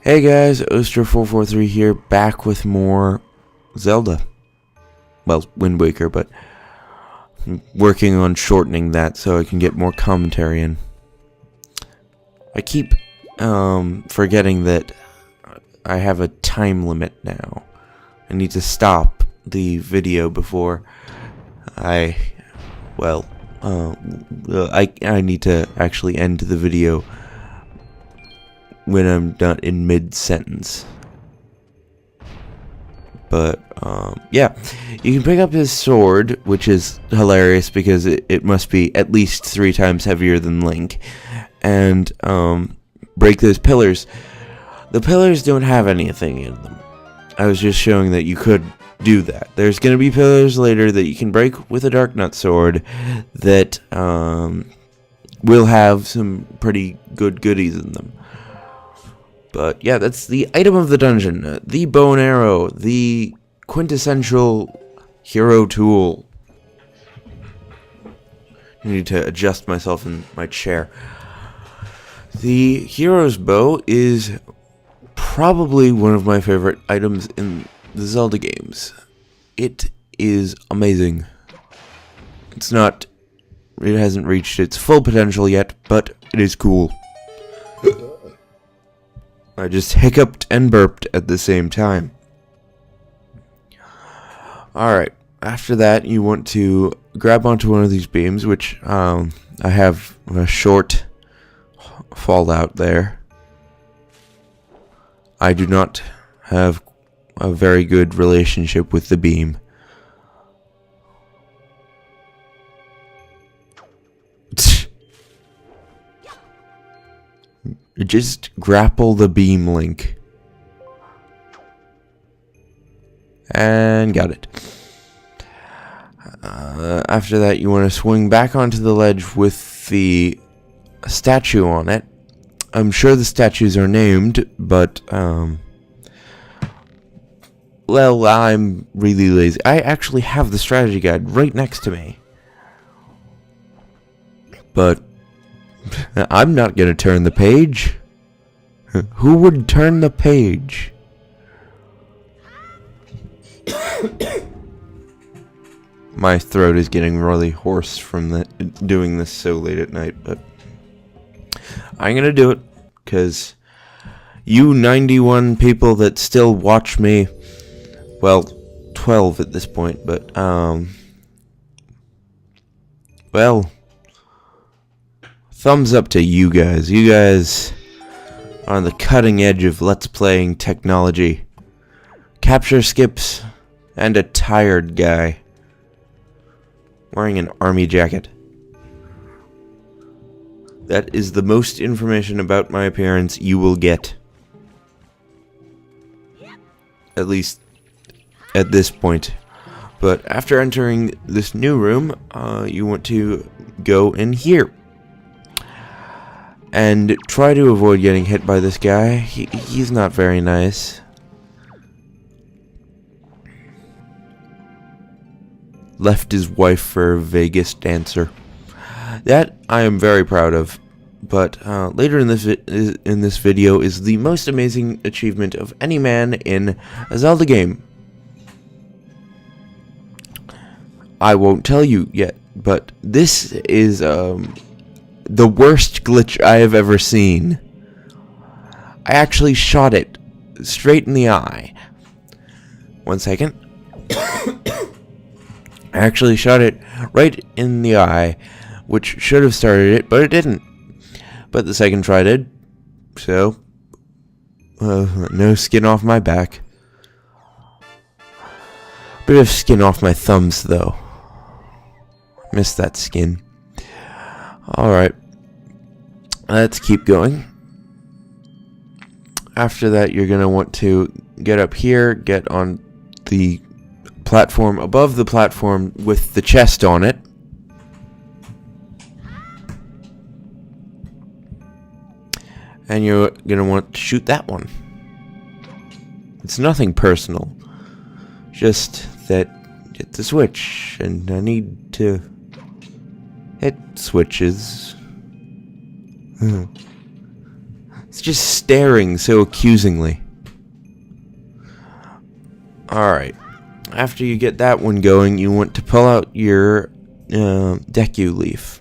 Hey guys, Oster443 here, back with more Zelda. Well, Wind Waker, but I'm working on shortening that so I can get more commentary in. I keep forgetting that I have a time limit now. I need to stop the video before I need to actually end the video when I'm not in mid-sentence. But, yeah. You can pick up his sword, which is hilarious because it must be at least 3 times heavier than Link, and, break those pillars. The pillars don't have anything in them. I was just showing that you could do that. There's gonna be pillars later that you can break with a Dark Nut sword that, will have some pretty good goodies in them. But yeah, that's the item of the dungeon. The bow and arrow. The quintessential hero tool. I need to adjust myself in my chair. The hero's bow is probably one of my favorite items in the Zelda games. It is amazing. It hasn't reached its full potential yet, but it is cool. I just hiccuped and burped at the same time. Alright, after that you want to grab onto one of these beams, which I have a short fallout there. I do not have a very good relationship with the beam. Just grapple the beam, Link. And got it. After that, you want to swing back onto the ledge with the statue on it. I'm sure the statues are named, but, well, I'm really lazy. I actually have the strategy guide right next to me. But I'm not going to turn the page. Who would turn the page? My throat is getting really hoarse from doing this so late at night, but I'm going to do it because you 91 people that still watch me, well, 12 at this point, but, well, thumbs up to you guys. You guys are on the cutting edge of Let's Playing technology. Capture skips and a tired guy wearing an army jacket. That is the most information about my appearance you will get. At least at this point. But after entering this new room, you want to go in here. And try to avoid getting hit by this guy. He's not very nice. Left his wife for a Vegas dancer. That I am very proud of. But later in this video is the most amazing achievement of any man in a Zelda game. I won't tell you yet, but this is the worst glitch I have ever seen. I actually shot it straight in the eye. 1 second. I actually shot it right in the eye, which should have started it, but it didn't. But the second try did. So, no skin off my back. Bit of skin off my thumbs, though. Missed that skin. Alright, let's keep going. After that, you're going to want to get up here, get on the platform above the platform with the chest on it. And you're going to want to shoot that one. It's nothing personal. Just that it's a switch, and I need to hit switches. It's just staring so accusingly. Alright. After you get that one going, you want to pull out your Deku leaf.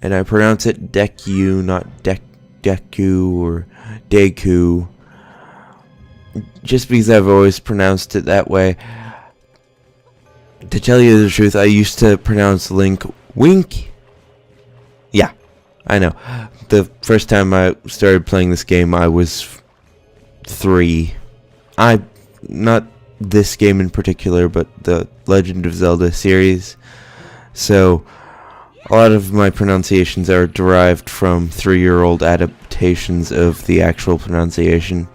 And I pronounce it Deku, not Deku or Deku. Just because I've always pronounced it that way. To tell you the truth, I used to pronounce Link Wink. Yeah, I know. The first time I started playing this game, I was 3. Not this game in particular, but the Legend of Zelda series. So a lot of my pronunciations are derived from 3-year-old adaptations of the actual pronunciation.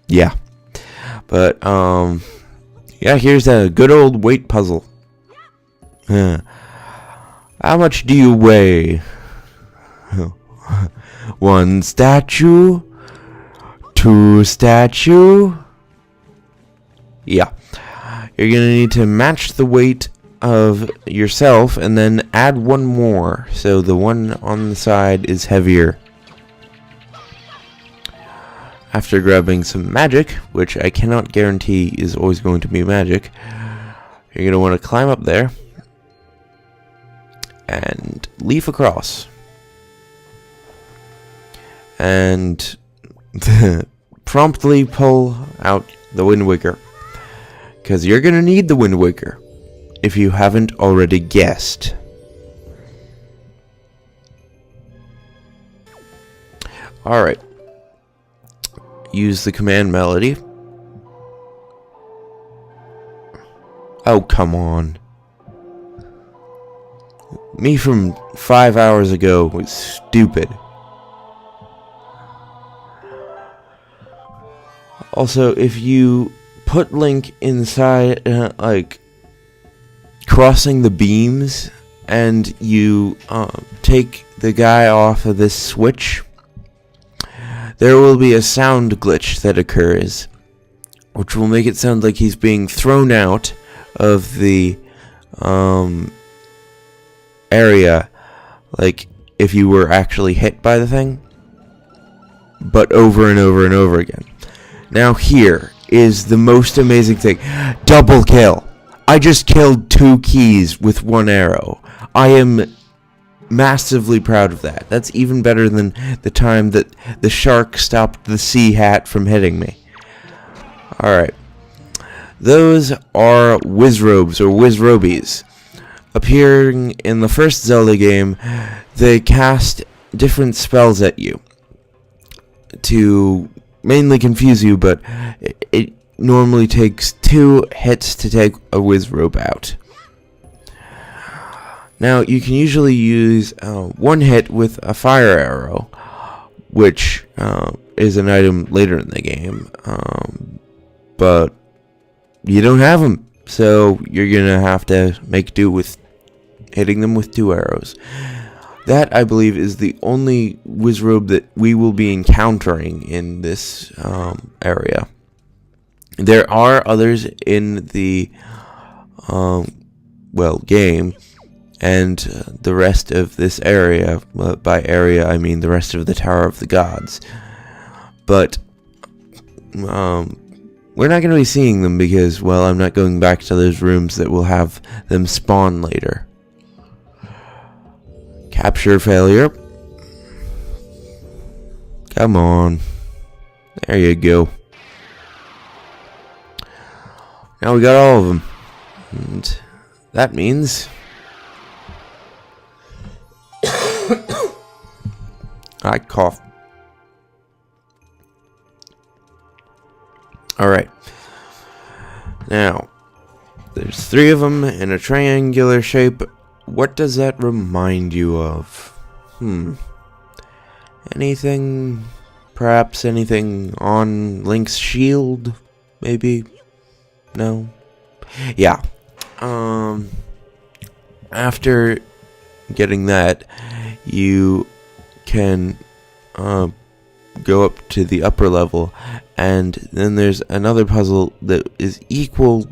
Yeah. But, yeah, here's a good old weight puzzle. How much do you weigh? 1 statue? 2 statue? Yeah. You're going to need to match the weight of yourself and then add one more. So the one on the side is heavier. After grabbing some magic, which I cannot guarantee is always going to be magic, you're going to want to climb up there and leap across. And promptly pull out the Wind Waker. Because you're going to need the Wind Waker, if you haven't already guessed. Alright. Use the command melody. Oh, come on. Me from 5 hours ago was stupid. Also, if you put Link inside, like, crossing the beams, and you take the guy off of this switch, there will be a sound glitch that occurs, which will make it sound like he's being thrown out of the area, like if you were actually hit by the thing, but over and over and over again. Now here is the most amazing thing. Double kill! I just killed 2 keys with 1 arrow. I am massively proud of that. That's even better than the time that the shark stopped the sea hat from hitting me. Alright. Those are Wizrobes, or Wizrobies. Appearing in the first Zelda game, they cast different spells at you to mainly confuse you, but it normally takes 2 hits to take a Wizrobe out. Now, you can usually use 1 hit with a fire arrow, which is an item later in the game, but you don't have them, so you're gonna have to make do with hitting them with 2 arrows. That, I believe, is the only Wizrobe that we will be encountering in this area. There are others in the game, and the rest of this area. By area, I mean the rest of the Tower of the Gods. But we're not going to be seeing them because, well, I'm not going back to those rooms that will have them spawn later. Capture failure. Come on. There you go. Now we got all of them. And that means I cough. Alright. Now, there's 3 of them in a triangular shape. What does that remind you of? Anything? Perhaps anything on Link's shield? Maybe? No? Yeah. After getting that, you can go up to the upper level, and then there's another puzzle that is equal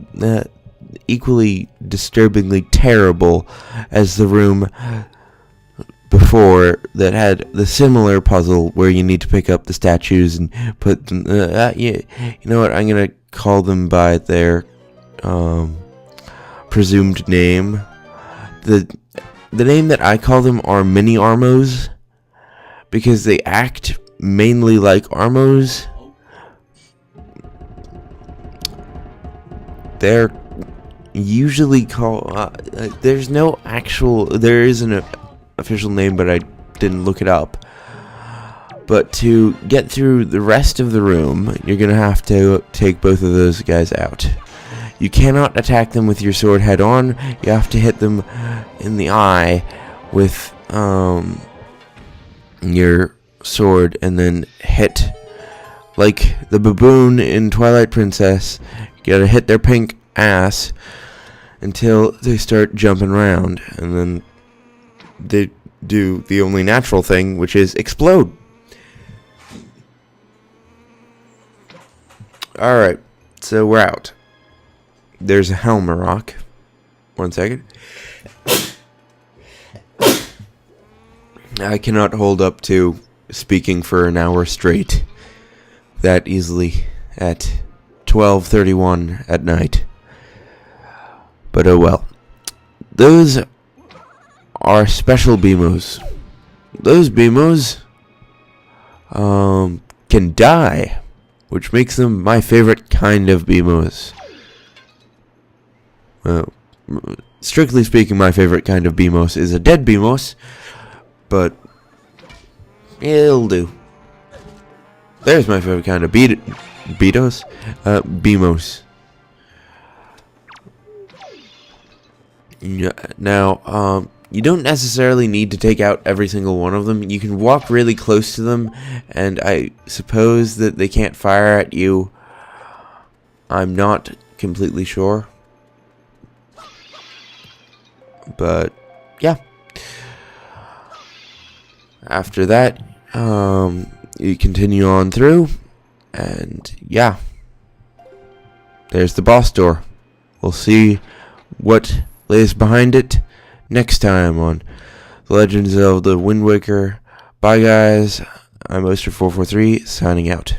equally disturbingly terrible as the room before that had the similar puzzle where you need to pick up the statues and put them. You know what? I'm gonna call them by their presumed name. The name that I call them are mini Armos because they act mainly like Armos. They're usually called. There is an official name, but I didn't look it up. But to get through the rest of the room, you're gonna have to take both of those guys out. You cannot attack them with your sword head on. You have to hit them in the eye with your sword, and then hit like the baboon in Twilight Princess. You gotta hit their pink ass until they start jumping around, and then they do the only natural thing, which is explode. Alright, so we're out. There's a Helmer rock. 1 second. I cannot hold up to speaking for an hour straight that easily at 12:31 at night. But oh well. Those are special BMOs. Those BMOs can die, which makes them my favorite kind of BMOs. Well, strictly speaking, my favorite kind of BMOs is a dead BMOs, but it'll do. There's my favorite kind of BMOs. Now, you don't necessarily need to take out every single one of them. You can walk really close to them, and I suppose that they can't fire at you. I'm not completely sure. But, yeah. After that, you continue on through, and yeah. There's the boss door. We'll see what lays behind it next time on The Legend of Zelda Wind Waker. Bye guys, I'm Oster443 signing out.